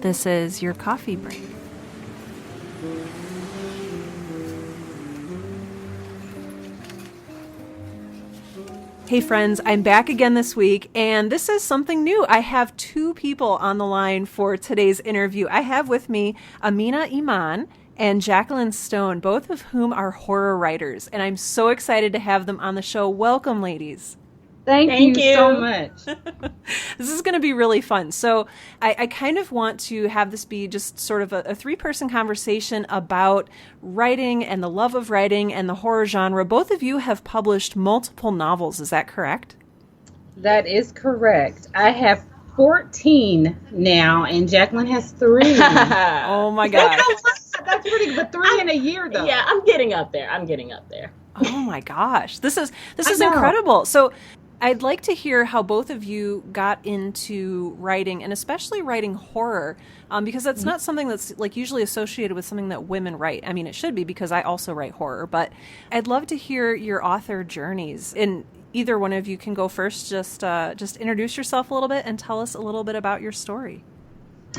This is your coffee break. Hey friends, I'm back again this week, and this is something new. I have two people on the line for today's interview. I have with me Aminah Iman and Jaqueline Stone, both of whom are horror writers, and I'm so excited to have them on the show. Welcome, ladies. Thank you so much. This is going to be really fun. So I kind of want to have this be just sort of a three-person conversation about writing and the love of writing and the horror genre. Both of you have published multiple novels. Is that correct? That is correct. I have 14 now, and Jaqueline has 3. Oh, my gosh. That's pretty good. 3 in a year, though. Yeah, I'm getting up there. Oh, my gosh. This is incredible. So I'd like to hear how both of you got into writing, and especially writing horror, because that's not something that's like usually associated with something that women write. I mean, it should be, because I also write horror, but I'd love to hear your author journeys. And either one of you can go first. Just introduce yourself a little bit and tell us a little bit about your story.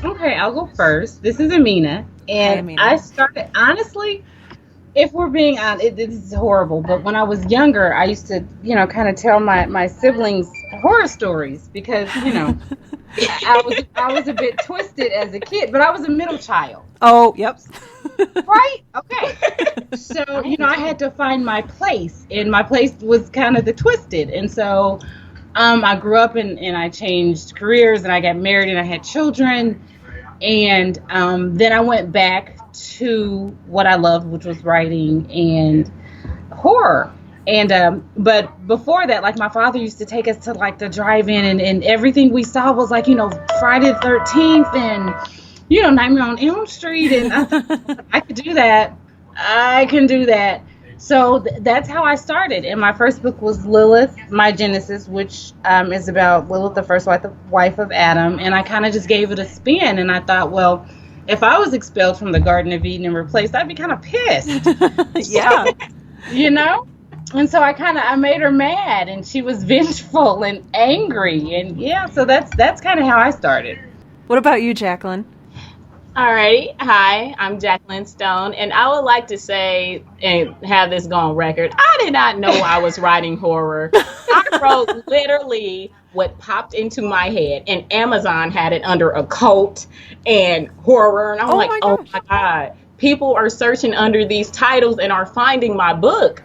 Okay, I'll go first. This is Aminah, and Hi, Aminah. I started, honestly, if we're being honest, this is horrible, but when I was younger, I used to, kind of tell my siblings horror stories because, I was a bit twisted as a kid, but I was a middle child. Oh, yep. Right? Okay. So, I had to find my place, and my place was kind of the twisted. And so I grew up and I changed careers, and I got married, and I had children. And then I went back to what I loved, which was writing and horror. And but before that, like, my father used to take us to like the drive-in, and everything we saw was like, Friday the 13th and Nightmare on Elm Street, and I thought, I could do that. I can do that. So that's how I started. And my first book was Lilith, My Genesis, which is about Lilith, the first wife of Adam. And I kind of just gave it a spin. And I thought, well, if I was expelled from the Garden of Eden and replaced, I'd be kind of pissed. Yeah. And so I made her mad, and she was vengeful and angry. And yeah, so that's kind of how I started. What about you, Jaqueline? Alrighty. Hi, I'm Jaqueline Stone, and I would like to say and have this go on record. I did not know I was writing horror. I wrote literally what popped into my head, and Amazon had it under occult and horror, and I'm oh my God, people are searching under these titles and are finding my book.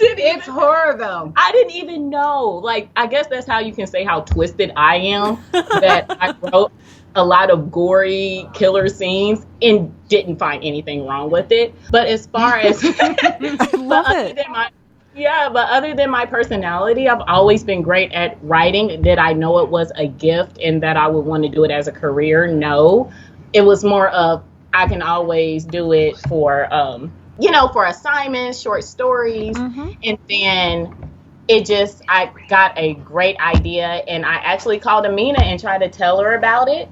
It's horror, though. I didn't even know. Like, I guess that's how you can say how twisted I am, that I wrote a lot of gory killer scenes and didn't find anything wrong with it. But as far as I love it. But other than my personality, I've always been great at writing. Did I know it was a gift and that I would want to do it as a career? No. It was more of, I can always do it for for assignments, short stories. Mm-hmm. And then I got a great idea, and I actually called Aminah and tried to tell her about it.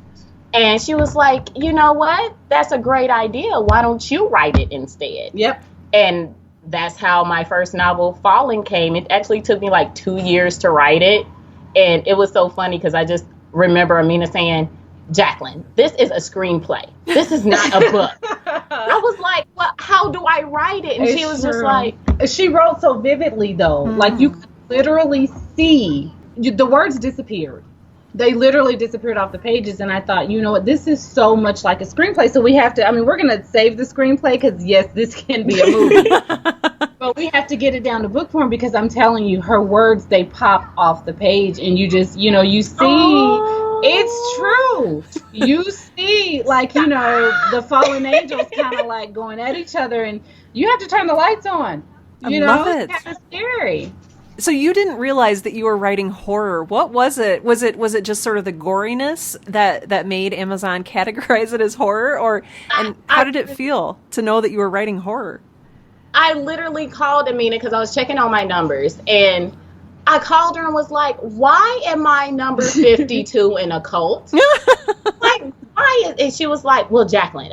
And she was like, you know what? That's a great idea. Why don't you write it instead? Yep. And that's how my first novel, Falling, came. It actually took me like 2 years to write it. And it was so funny because I just remember Aminah saying, Jaqueline, this is a screenplay. This is not a book. I was like, well, how do I write it? And she was just like... She wrote so vividly, though. Like, you could literally see... The words disappeared. They literally disappeared off the pages, and I thought, you know what, this is so much like a screenplay, so we have to, we're going to save the screenplay, because yes, this can be a movie, but we have to get it down to book form, because I'm telling you, her words, they pop off the page, and you just, you see, it's true, you see, like, the fallen angels kind of like going at each other, and you have to turn the lights on, love it. It's kind of scary. So you didn't realize that you were writing horror. What was it? Was it just sort of the goriness that made Amazon categorize it as horror, and how did it feel to know that you were writing horror? I literally called Aminah because I was checking on my numbers, and I called her and was like, "Why am I number 52 in occult? Like, why is?" And she was like, "Well, Jaqueline,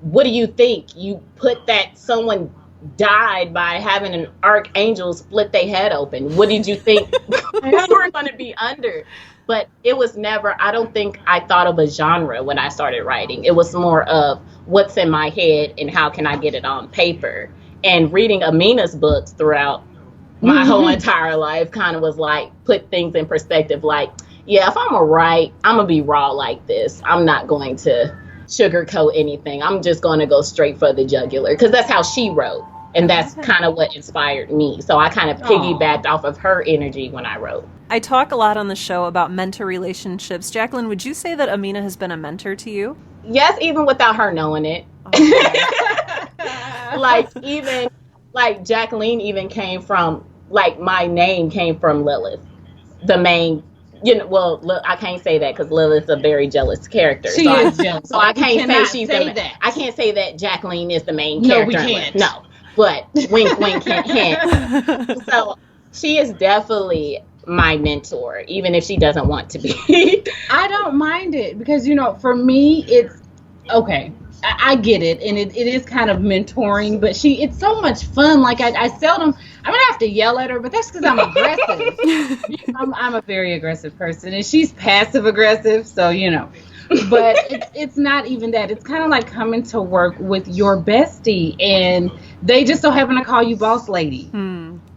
what do you think? You put that someone died by having an archangel split their head open. What did you think we were going to be under? But it was never, I don't think I thought of a genre when I started writing. It was more of what's in my head and how can I get it on paper. And reading Aminah's books throughout my whole entire life kind of was like, put things in perspective. Like, yeah, if I'm going to write, I'm going to be raw like this. I'm not going to sugarcoat anything. I'm just going to go straight for the jugular, because that's how she wrote. And that's kind of what inspired me. So I kind of piggybacked off of her energy when I wrote. I talk a lot on the show about mentor relationships. Jaqueline, would you say that Aminah has been a mentor to you? Yes, even without her knowing it. Like Jaqueline even came from, like, my name came from Lilith, the main, I can't say that because Lilith's a very jealous character. She is jealous. So I can't say she's that. I can't say that Jaqueline is the main character. No, we can't. No, but wink, wink, hint. So she is definitely my mentor, even if she doesn't want to be. I don't mind it because, for me, it's okay. I get it, and it is kind of mentoring, but it's so much fun. Like, I seldom, I'm going to have to yell at her, but that's because I'm aggressive. I'm a very aggressive person, and she's passive aggressive, so, But it's not even that. It's kind of like coming to work with your bestie, and they just so happen to call you boss lady.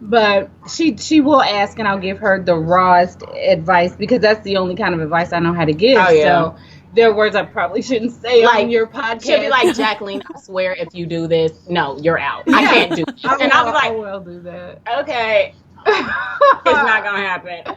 But she will ask, and I'll give her the rawest advice, because that's the only kind of advice I know how to give. Oh, yeah. So there are words I probably shouldn't say on your podcast. She'll be like, Jaqueline, I swear if you do this, no, you're out. I can't do this. And I'll be like, I will do that. Okay. It's not going to happen.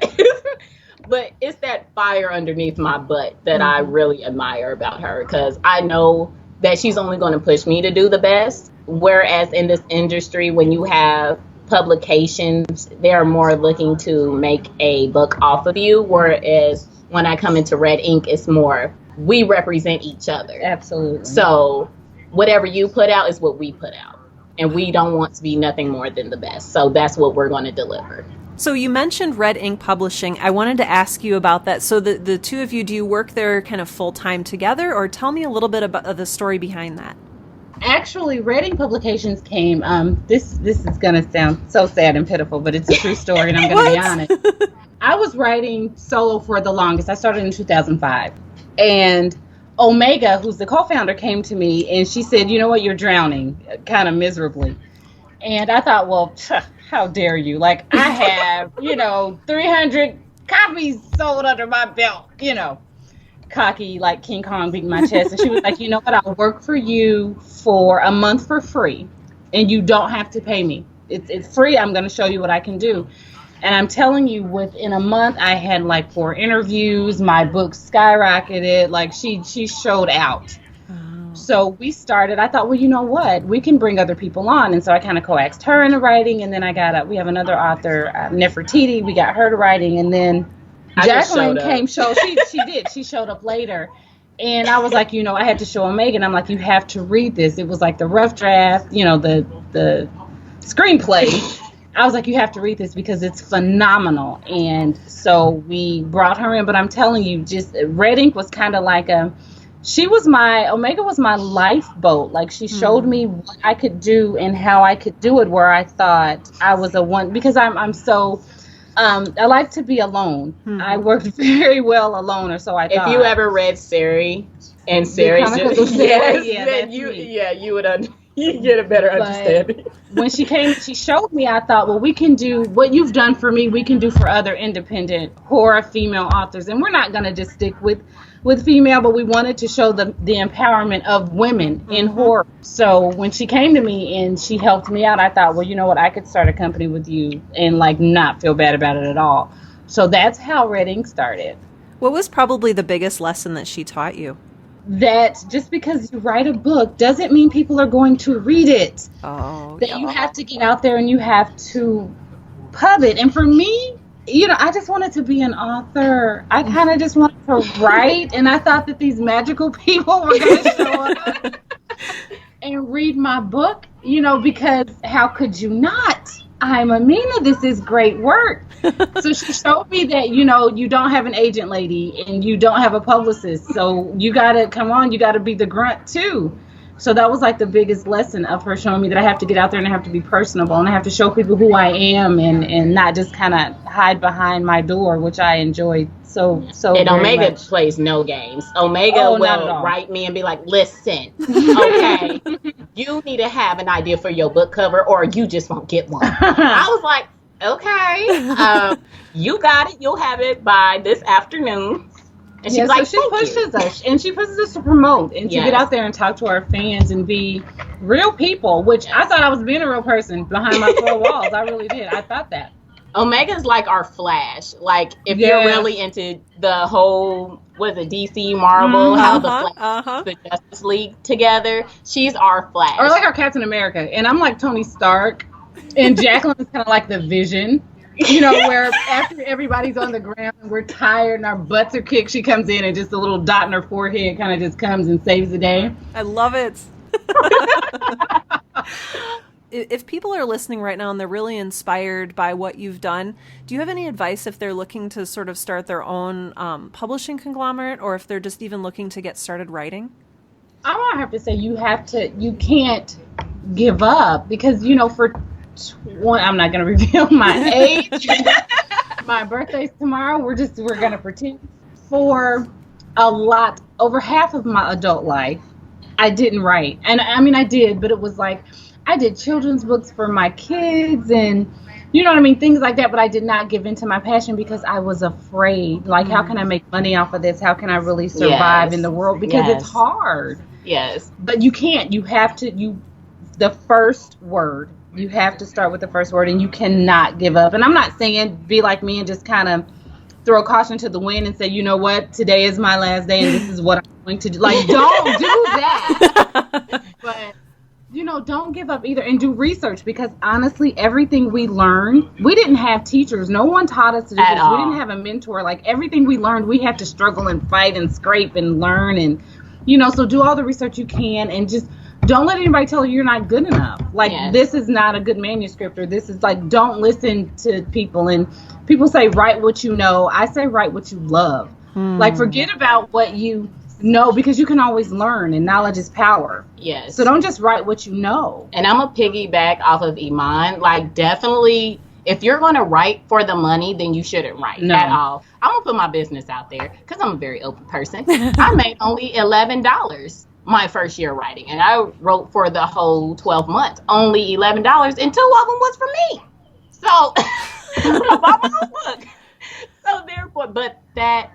But it's that fire underneath my butt that I really admire about her, because I know that she's only going to push me to do the best. Whereas in this industry, when you have publications, they're more looking to make a book off of you. Whereas when I come into Red Ink, it's more, we represent each other. Absolutely. So whatever you put out is what we put out. And we don't want to be nothing more than the best. So that's what we're going to deliver. So you mentioned Red Ink Publishing. I wanted to ask you about that. So the two of you, do you work there kind of full-time together? Or tell me a little bit about the story behind that. Actually, Red Ink Publications came, this is going to sound so sad and pitiful, but it's a true story, and I'm going to be honest. I was writing solo for the longest. I started in 2005. And Omega, who's the co-founder, came to me, and she said, you know what, you're drowning, kind of miserably. And I thought, well, how dare you? Like, I have, 300 copies sold under my belt, cocky, like King Kong beating my chest. And she was like, you know what, I'll work for you for a month for free, and you don't have to pay me. It's free. I'm going to show you what I can do. And I'm telling you, within a month, I had like 4 interviews. My book skyrocketed. Like, she showed out. So we started, I thought, well, you know what? We can bring other people on. And so I kind of coaxed her into writing. And then we have another author, Nefertiti. We got her to writing. And then Jaqueline came. She did. She showed up later. And I was like, I had to show Megan. I'm like, you have to read this. It was like the rough draft, the screenplay. I was like, you have to read this because it's phenomenal. And so we brought her in. But I'm telling you, just Red Ink was kind of like Omega was my lifeboat. Like, she showed me what I could do and how I could do it, where I thought I was because I'm so, I like to be alone. I worked very well alone, or so I thought. If you ever read Sari, and Sari, you would you get a better understanding. When she came, she showed me, I thought, well, we can do what you've done for me, we can do for other independent horror female authors. And we're not going to just stick with female, but we wanted to show the empowerment of women in horror. So when she came to me and she helped me out, I thought, well, you know what, I could start a company with you and like not feel bad about it at all. So that's how Red Ink started. What was probably the biggest lesson that she taught you? That just because you write a book doesn't mean people are going to read it. Oh, that you have to get out there and you have to pub it. And for me, I just wanted to be an author. I kind of just wanted to write, and I thought that these magical people were going to show up and read my book, because how could you not? I'm Aminah. This is great work. So she showed me that, you don't have an agent, lady, and you don't have a publicist. So you got to be the grunt too. So that was like the biggest lesson of her showing me that I have to get out there and I have to be personable and I have to show people who I am and not just kind of hide behind my door, which I enjoy so And very Omega much. plays no games. Omega will write me and be like, listen, okay, you need to have an idea for your book cover or you just won't get one. I was like, okay, you got it. You'll have it by this afternoon. And she's like, so she pushes us, and she pushes us to promote and to get out there and talk to our fans and be real people, which I thought I was being a real person behind my four walls. I really did. I thought that. Omega's like our Flash. Like, if you're really into the whole, DC, Marvel, how the Flash the Justice League together, she's our Flash. Or like our Captain America. And I'm like Tony Stark, and Jaqueline is kind of like the Vision. Where after everybody's on the ground and we're tired and our butts are kicked, she comes in and just a little dot in her forehead kind of just comes and saves the day. I love it. If people are listening right now and they're really inspired by what you've done, do you have any advice if they're looking to sort of start their own publishing conglomerate, or if they're just even looking to get started writing? I would have to say you can't give up because, I'm not going to reveal my age. My birthday's tomorrow. We're going to pretend. For over half of my adult life, I didn't write. And I mean, I did, but it was like, I did children's books for my kids and, things like that. But I did not give into my passion because I was afraid. Like, how can I make money off of this? How can I really survive in the world? Because it's hard. Yes. But you can't. You have to, the first word. You have to start with the first word, and you cannot give up. And I'm not saying be like me and just kind of throw caution to the wind and say, you know what, today is my last day, and this is what I'm going to do. Like, don't do that. But, don't give up either, and do research, because honestly, everything we learn, we didn't have teachers. No one taught us to do this. We didn't have a mentor. Like, everything we learned, we had to struggle and fight and scrape and learn, and so do all the research you can, and just don't let anybody tell you you're not good enough. Like, this is not a good manuscript, or this is like, don't listen to people. And people say, write what you know. I say, write what you love. Like, forget about what you know, because you can always learn, and knowledge is power. Yes. So don't just write what you know. And I'm a piggyback off of Iman. Like, definitely, if you're going to write for the money, then you shouldn't write at all. I'm going to put my business out there because I'm a very open person. I made only $11 my first year writing, and I wrote for the whole 12 months, only $11, and 2 of them was for me. So I bought my own book. So therefore, but that,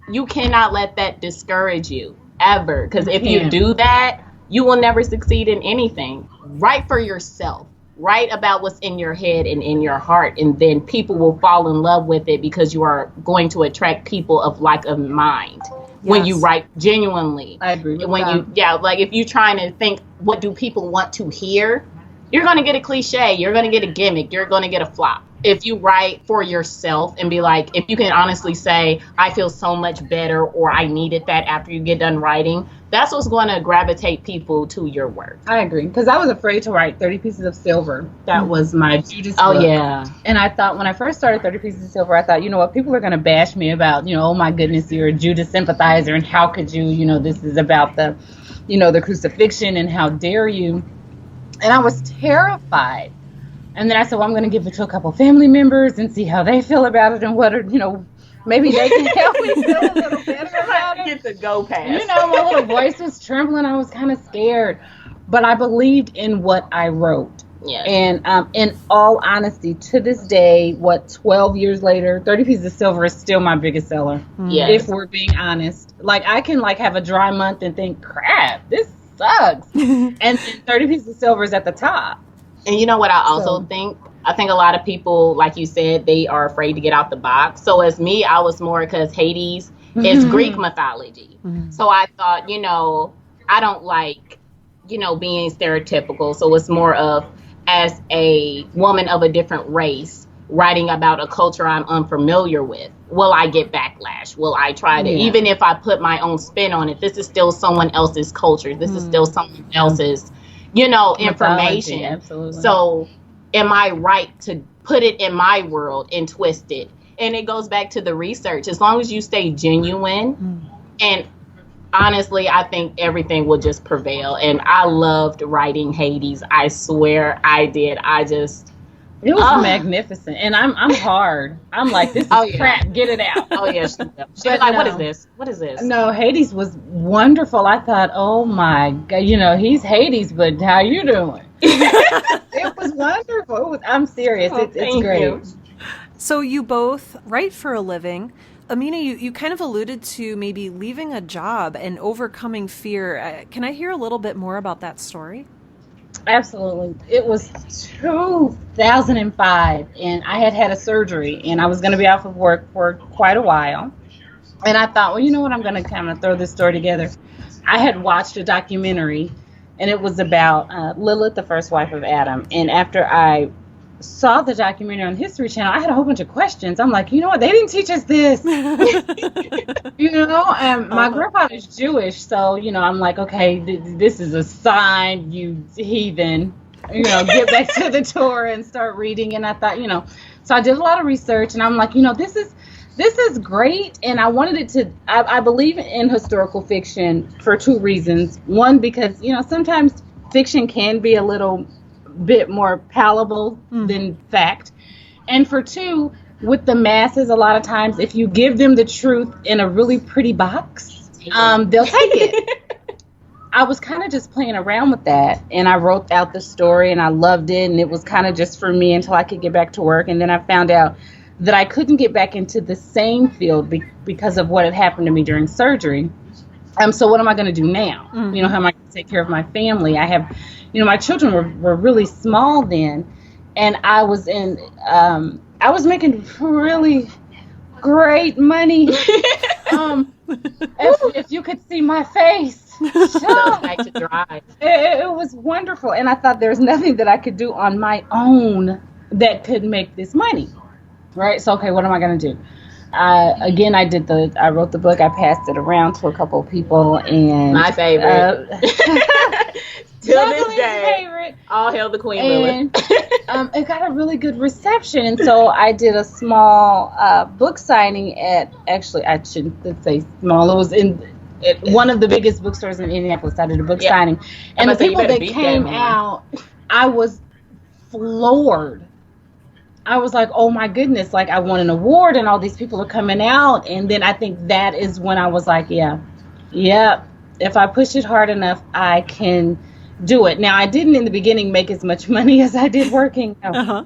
you cannot let that discourage you ever, because if you do that, you will never succeed in anything. Write for yourself. Write about what's in your head and in your heart, and then people will fall in love with it because you are going to attract people of like a mind. When you write genuinely. I agree with that. Like, if you're trying to think, what do people want to hear? You're going to get a cliche. You're going to get a gimmick. You're going to get a flop. If you write for yourself and be like, if you can honestly say, I feel so much better, or I needed that after you get done writing, that's what's going to gravitate people to your work. I agree. Because I was afraid to write 30 Pieces of Silver. That was my Judas book. Oh, yeah. And I thought, when I first started 30 Pieces of Silver, I thought, you know what, people are going to bash me about, oh my goodness, you're a Judas sympathizer, and how could you, this is about the, the crucifixion, and how dare you. And I was terrified. And then I said, well, I'm going to give it to a couple family members and see how they feel about it, and what are, maybe they can help me feel a little better about it. Get the go pass. My little voice was trembling. I was kind of scared. But I believed in what I wrote. Yes. And in all honesty, to this day, 12 years later, 30 Pieces of Silver is still my biggest seller. Yes. If we're being honest. Like, I can have a dry month and think, crap, this sucks. And then 30 Pieces of Silver is at the top. And you know what I also think? I think a lot of people, like you said, they are afraid to get out the box. So as me, I was more, because Hades is Greek mythology. So I thought, I don't like, being stereotypical. So it's more of, as a woman of a different race, writing about a culture I'm unfamiliar with, will I get backlash? Will I try to, even if I put my own spin on it, this is still someone else's culture. This is still someone else's, information. Absolutely. So am I right to put it in my world and twist it? And it goes back to the research. As long as you stay genuine and honestly, I think everything will just prevail. And I loved writing Hades. I swear I did. It was magnificent, and I'm hard. I'm like, this is crap. Get it out. Oh yeah, she was like, what is this? What is this? No, Hades was wonderful. I thought, oh my God, he's Hades, but how you doing? It was wonderful. I'm serious. It's great. You. So you both write for a living. Aminah, you kind of alluded to maybe leaving a job and overcoming fear. Can I hear a little bit more about that story? Absolutely. It was 2005, and I had a surgery, and I was going to be off of work for quite a while. And I thought, well, you know what? I'm going to kind of throw this story together. I had watched a documentary, and it was about Lilith, the first wife of Adam. And after I saw the documentary on History Channel, I had a whole bunch of questions. I'm like, you know what? They didn't teach us this. My grandfather's Jewish, so, I'm like, okay, this is a sign, you heathen. Get back to the Torah and start reading. And I thought, so I did a lot of research, and I'm like, this is great. And I wanted it to, I believe in historical fiction for two reasons. One, because, sometimes fiction can be a little bit more palatable than fact. And for two, with the masses, a lot of times, if you give them the truth in a really pretty box, they'll take it. I was kind of just playing around with that, and I wrote out the story, and I loved it, and it was kind of just for me until I could get back to work. And then I found out that I couldn't get back into the same field because of what had happened to me during surgery. So what am I going to do now? How am I going to take care of my family? I have, my children were really small then, and I was making really great money. If you could see my face, to drive. It was wonderful, and I thought there's nothing that I could do on my own that could make this money, right? So, okay, what am I going to do? Again, I wrote the book. I passed it around to a couple of people, and my favorite. Till this day, favorite. All hail the Queen Lilith. It got a really good reception, and so I did a small book signing actually, I shouldn't say small. It was in one of the biggest bookstores in Indianapolis. I did a book signing, and the people that came out, I was floored. I was like, oh my goodness, like I won an award and all these people are coming out. And then I think that is when I was like, yeah, if I push it hard enough, I can do it. Now, I didn't in the beginning make as much money as I did working. No,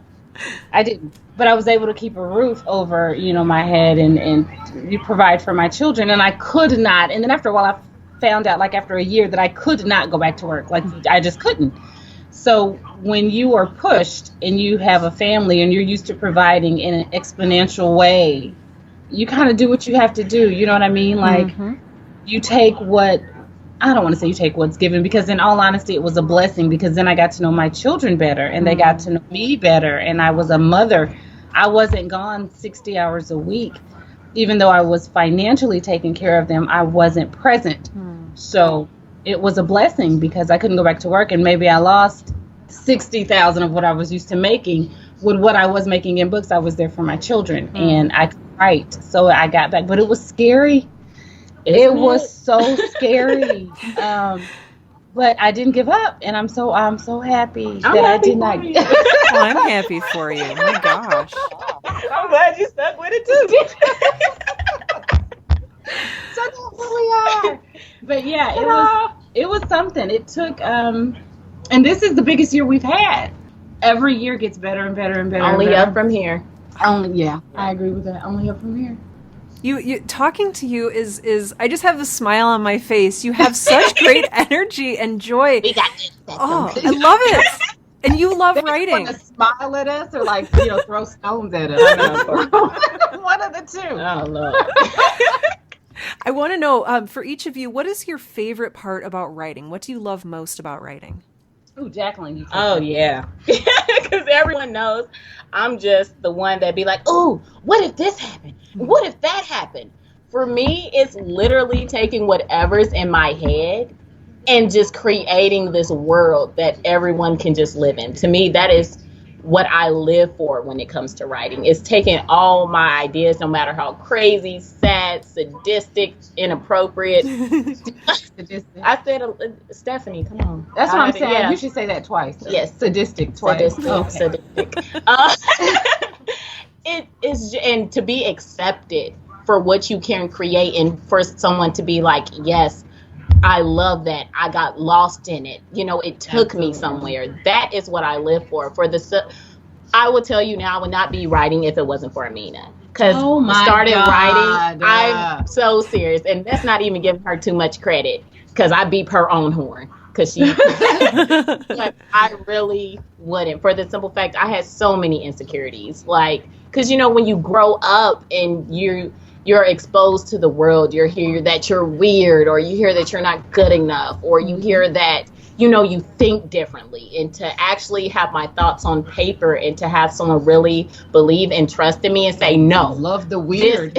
I didn't. But I was able to keep a roof over, my head and you provide for my children. And I could not. And then after a while, I found out, like after a year, that I could not go back to work. Like I just couldn't. So when you are pushed and you have a family and you're used to providing in an exponential way, you kind of do what you have to do. You know what I mean? Like you take I don't want to say you take what's given, because in all honesty, it was a blessing, because then I got to know my children better and they got to know me better. And I was a mother. I wasn't gone 60 hours a week. Even though I was financially taking care of them, I wasn't present. So it was a blessing, because I couldn't go back to work, and maybe I lost $60,000 of what I was used to making. With what I was making in books, I was there for my children, and I could write. So I got back, but it was scary. It was so scary. But I didn't give up, and I'm so happy that I did not. Well, I'm happy for you. Oh my gosh. I'm glad you stuck with it too. So that's who we are. But yeah, it was something. It took and this is the biggest year we've had. Every year gets better and better and better. Only up from here. I agree with that. Only up from here. You talking to you is I just have a smile on my face. You have such great energy and joy. We got this. Oh, I love it. And you love writing. Want to smile at us or throw stones at us? One of the two. Oh Lord. I want to know for each of you, what is your favorite part about writing? What do you love most about writing? Oh, Jaqueline. Oh yeah, because everyone knows I'm just the one that be like, oh, what if this happened? What if that happened? For me, it's literally taking whatever's in my head and just creating this world that everyone can just live in. To me, that is what I live for when it comes to writing. It's taking all my ideas, no matter how crazy, sad, sadistic, inappropriate. I said, Stephanie, come on. That's what I'm saying. Yeah. You should say that twice. Yes. Sadistic twice. Sadistic. It is, and to be accepted for what you can create, and for someone to be like, yes, I love that. I got lost in it. You know, it took me somewhere. That is what I live for. I will tell you now, I would not be writing if it wasn't for Aminah. Because writing, I'm so serious. And that's not even giving her too much credit, because I beep her own horn. But I really wouldn't, for the simple fact I had so many insecurities. Like, because, you know, when you grow up and you're exposed to the world, you hear that you're weird, or you hear that you're not good enough, or you hear that, you know, you think differently. And to actually have my thoughts on paper, and to have someone really believe and trust in me and say, no, love the weird.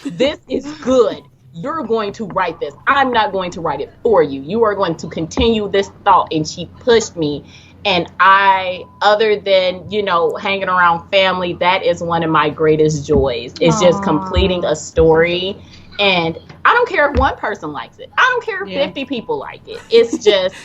This is good. You're going to write this. I'm not going to write it for you. You are going to continue this thought. And she pushed me. And other than, you know, hanging around family, that is one of my greatest joys. It's just completing a story. And I don't care if one person likes it. I don't care if 50 people like it. It's just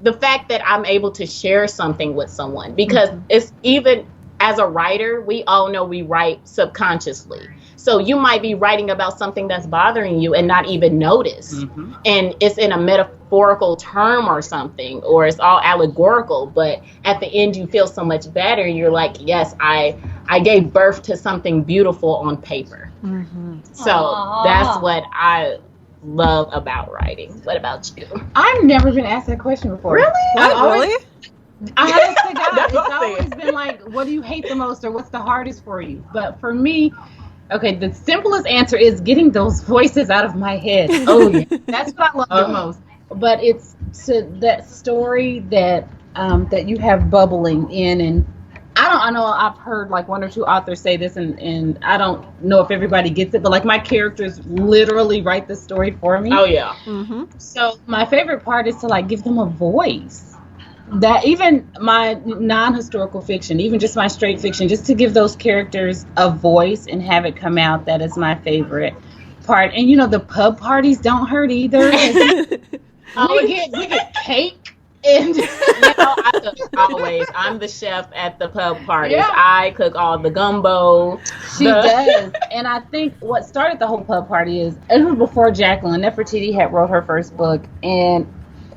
the fact that I'm able to share something with someone. Because it's, even as a writer, we all know we write subconsciously. So you might be writing about something that's bothering you and not even notice. Mm-hmm. And it's in a metaphorical term or something, or it's all allegorical. But at the end, you feel so much better. You're like, yes, I gave birth to something beautiful on paper. Mm-hmm. So that's what I love about writing. What about you? I've never been asked that question before. Really? Really? Honest to God, it's always been like, what do you hate the most, or what's the hardest for you? But for me, okay, the simplest answer is getting those voices out of my head. Oh, yeah. That's what I love the most. But it's that story that you have bubbling in. And I know I've heard like one or two authors say this, and I don't know if everybody gets it, but like my characters literally write the story for me. Oh, yeah. Mm-hmm. So my favorite part is to like give them a voice. That even my non-historical fiction, even just my straight fiction, just to give those characters a voice and have it come out, that is my favorite part. And you know, the pub parties don't hurt either. we get cake, and you know, I'm the chef at the pub parties. Yeah. I cook all the gumbo. She does. And I think what started the whole pub party is, it was before Jaqueline. Nefertiti had wrote her first book, and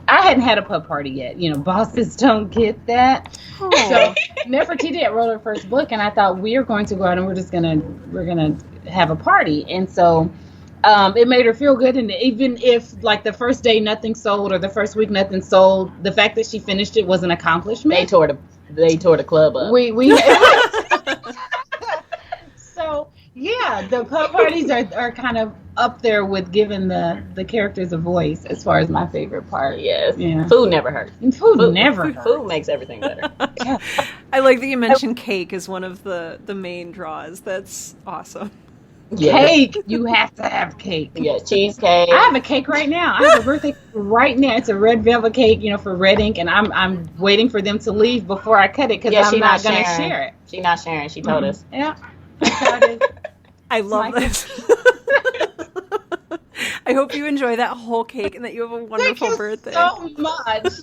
I hadn't had a pub party yet. You know, bosses don't get that. Oh. So Nefertiti had wrote her first book, and I thought, we're going to go out and we're gonna have a party. And so it made her feel good. And even if like the first day nothing sold, or the first week nothing sold, the fact that she finished it was an accomplishment. They tore the club up. We So yeah, the pub parties are kind of up there with giving the characters a voice as far as my favorite part. Yes. Yeah. Food never hurts. Food never hurts. Food makes everything better. Yeah. I like that you mentioned cake as one of the main draws. That's awesome. Cake. You have to have cake. Yeah, cheesecake. I have a cake right now. I have a birthday cake right now. It's a red velvet cake, you know, for Red Ink, and I'm waiting for them to leave before I cut it, because I'm not going to share it. She's not sharing. She told us. Yeah. I love this. I hope you enjoy that whole cake and that you have a wonderful birthday. So much.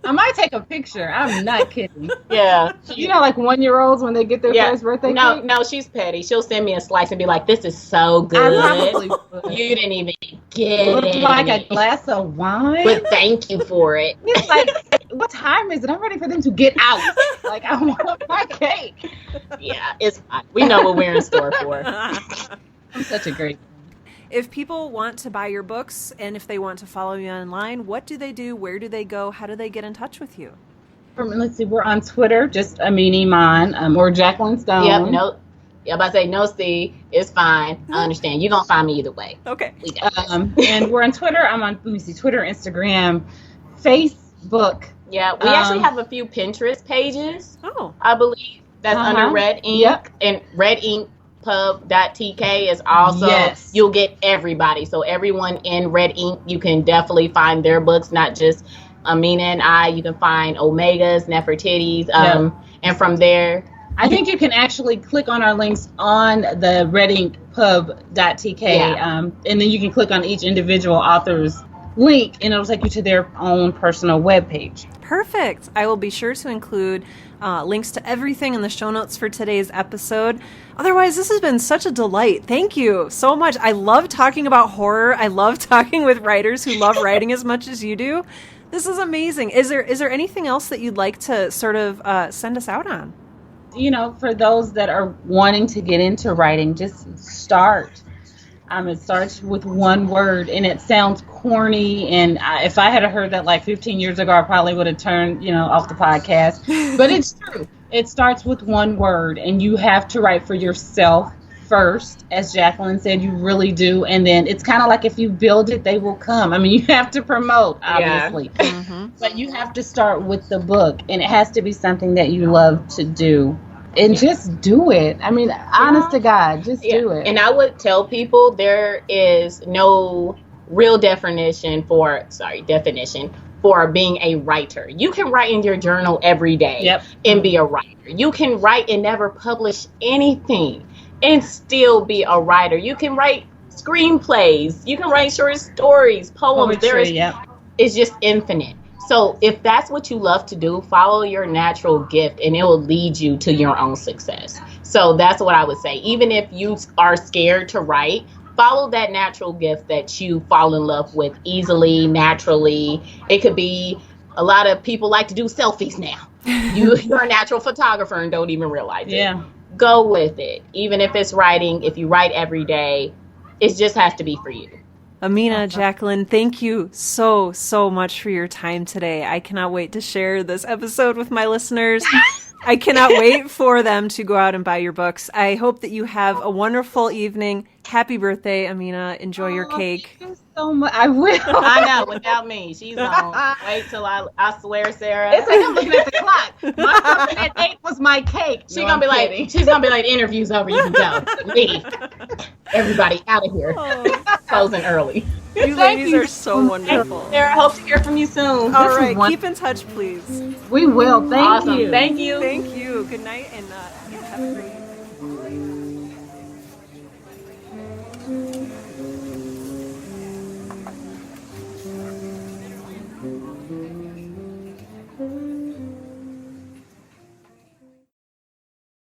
I might take a picture. I'm not kidding. Yeah. You know, like 1-year-olds when they get their first birthday cake? No, she's petty. She'll send me a slice and be like, "This is so good. I probably would. You didn't even get it. Like a glass of wine. But thank you for it." It's like, what time is it? I'm ready for them to get out. Like, I want my cake. Yeah, it's fine. We know what we're in store for. I'm such a great. If people want to buy your books, and if they want to follow you online, what do they do? Where do they go? How do they get in touch with you? Let's see. We're on Twitter, just Iman, or Jaqueline Stone. Yep. No. I'm about to say no. See, it's fine. I understand. You're gonna find me either way. Okay. We got and we're on Twitter. I'm on. Let me see. Twitter, Instagram, Facebook. Yeah. We actually have a few Pinterest pages. Oh. I believe that's under Red Ink. Yep. And Red Ink pub.tk is also, you'll get everybody. So everyone in Red Ink, you can definitely find their books, not just Aminah and I. You can find Omegas, Nefertiti's, and And from there, I think you can actually click on our links on the readingpub.tk, and then you can click on each individual author's link, and it'll take you to their own personal webpage. Perfect. I will be sure to include links to everything in the show notes for today's episode. Otherwise, this has been such a delight. Thank you so much. I love talking about horror. I love talking with writers who love writing as much as you do. This is amazing. Is there anything else that you'd like to sort of send us out on? For those that are wanting to get into writing, just start. It starts with one word, and it sounds corny. And if I had heard that like 15 years ago, I probably would have turned, off the podcast. But it's true. It starts with one word, and you have to write for yourself first, as Jaqueline said. You really do. And then it's kind of like if you build it, they will come. I mean, you have to promote, obviously. Yeah. Mm-hmm. But you have to start with the book, and it has to be something that you love to do. And just do it. I mean, honest to God, just do it. And I would tell people there is no real definition for being a writer. You can write in your journal every day and be a writer. You can write and never publish anything and still be a writer. You can write screenplays. You can write short stories, poems. It's just infinite. So if that's what you love to do, follow your natural gift, and it will lead you to your own success. So that's what I would say. Even if you are scared to write, follow that natural gift that you fall in love with easily, naturally. It could be, a lot of people like to do selfies now. You're a natural photographer and don't even realize it. Go with it. Even if it's writing, if you write every day, it just has to be for you. Aminah, Jaqueline, thank you so, so much for your time today. I cannot wait to share this episode with my listeners. I cannot wait for them to go out and buy your books. I hope that you have a wonderful evening. Happy birthday, Aminah. Enjoy your cake. Thank you so much. I will. I know, without me. She's on. Wait till I swear, Sarah. It's like I'm looking at the clock. My birthday at 8 was my cake. She's gonna be like, interview's over, you can go. Leave. Everybody out of here. Closing early. You ladies are so wonderful. Sarah, I hope to hear from you soon. All right, keep in touch, please. We will. Thank you. Thank you. Thank you. Good night, and have a great evening.